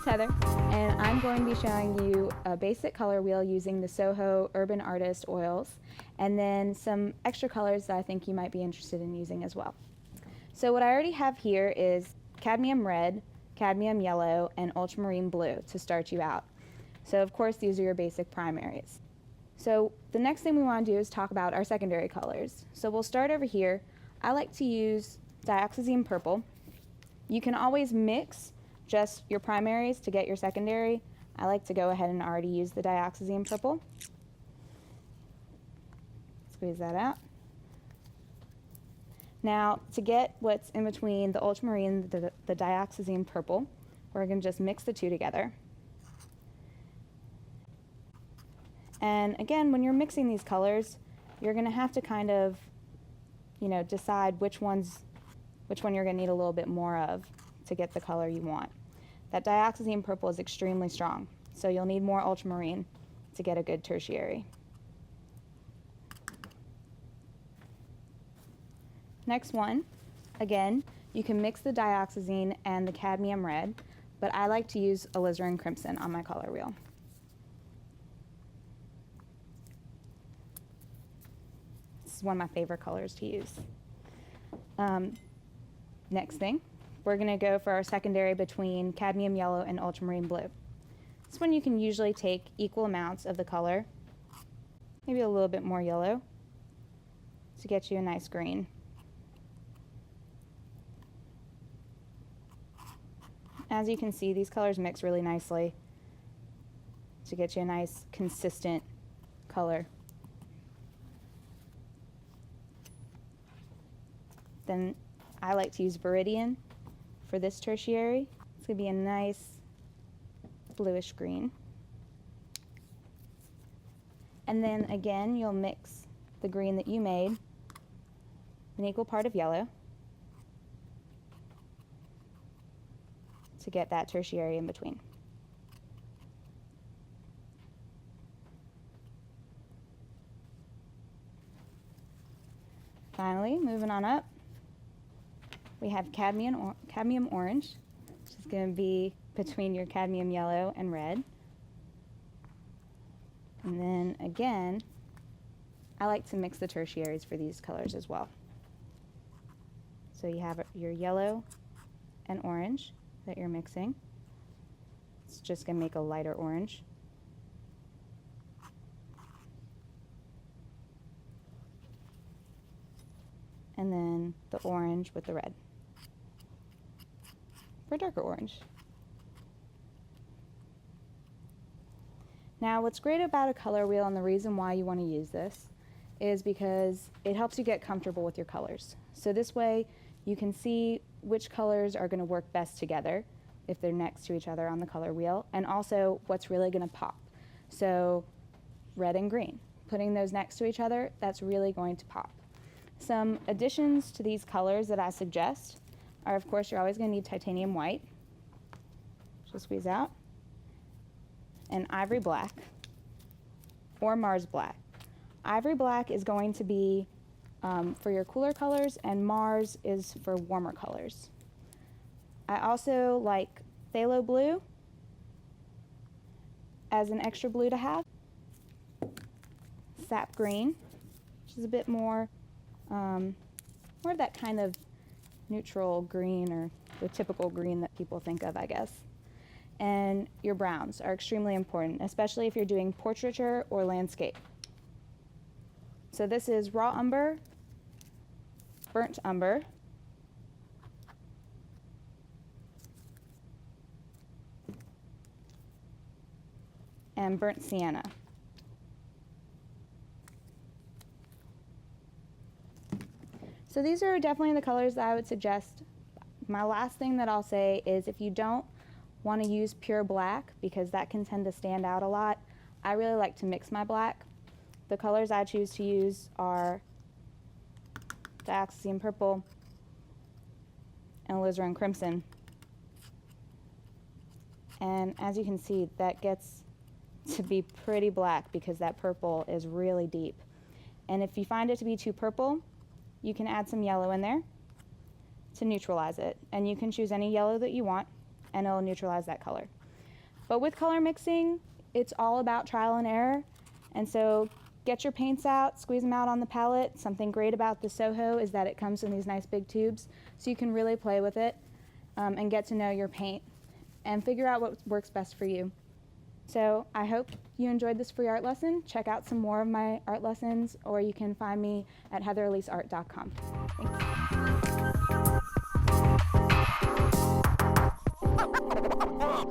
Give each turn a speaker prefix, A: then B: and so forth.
A: Heather, and I'm going to be showing you a basic color wheel using the SoHo Urban Artist oils, and then some extra colors that I think you might be interested in using as well. So what I already have here is cadmium red, cadmium yellow, and ultramarine blue to start you out. So of course these are your basic primaries. So the next thing we want to do is talk about our secondary colors. So we'll start over here. I like to use dioxazine purple. You can always mix just your primaries to get your secondary. I like to go ahead and already use the dioxazine purple. Squeeze that out. Now to get what's in between the ultramarine and the dioxazine purple, we're going to just mix the two together. And again, when you're mixing these colors, you're going to have to kind of, decide which one you're going to need a little bit more of to get the color you want. That dioxazine purple is extremely strong, so you'll need more ultramarine to get a good tertiary. Next one, again, you can mix the dioxazine and the cadmium red, but I like to use alizarin crimson on my color wheel. This is one of my favorite colors to use. Next thing, we're going to go for our secondary between cadmium yellow and ultramarine blue. This one you can usually take equal amounts of the color, maybe a little bit more yellow, to get you a nice green. As you can see, these colors mix really nicely to get you a nice consistent color. Then I like to use Viridian for this tertiary. It's going to be a nice bluish green. And then again, you'll mix the green that you made, an equal part of yellow, to get that tertiary in between. Finally, moving on up, we have cadmium orange, which is going to be between your cadmium yellow and red. And then again, I like to mix the tertiaries for these colors as well. So you have your yellow and orange that you're mixing. It's just going to make a lighter orange. And then the orange with the red for darker orange. Now what's great about a color wheel, and the reason why you want to use this, is because it helps you get comfortable with your colors. So this way you can see which colors are going to work best together if they're next to each other on the color wheel, and also what's really going to pop. So red and green, putting those next to each other, that's really going to pop. Some additions to these colors that I suggest are, of course, you're always going to need titanium white, which will squeeze out, and ivory black, or Mars black. Ivory black is going to be for your cooler colors, and Mars is for warmer colors. I also like phthalo blue as an extra blue to have, sap green, which is a bit more of that kind of neutral green, or the typical green that people think of, I guess. And your browns are extremely important, especially if you're doing portraiture or landscape. So this is raw umber, burnt umber, and burnt sienna. So these are definitely the colors that I would suggest. My last thing that I'll say is, if you don't want to use pure black, because that can tend to stand out a lot, I really like to mix my black. The colors I choose to use are dioxazine purple and alizarin crimson. And as you can see, that gets to be pretty black because that purple is really deep. And if you find it to be too purple, you can add some yellow in there to neutralize it. And you can choose any yellow that you want, and it'll neutralize that color. But with color mixing, it's all about trial and error. And so get your paints out, squeeze them out on the palette. Something great about the SoHo is that it comes in these nice big tubes, so you can really play with it and get to know your paint and figure out what works best for you. So I hope you enjoyed this free art lesson. Check out some more of my art lessons, or you can find me at heathereliseart.com. Thanks.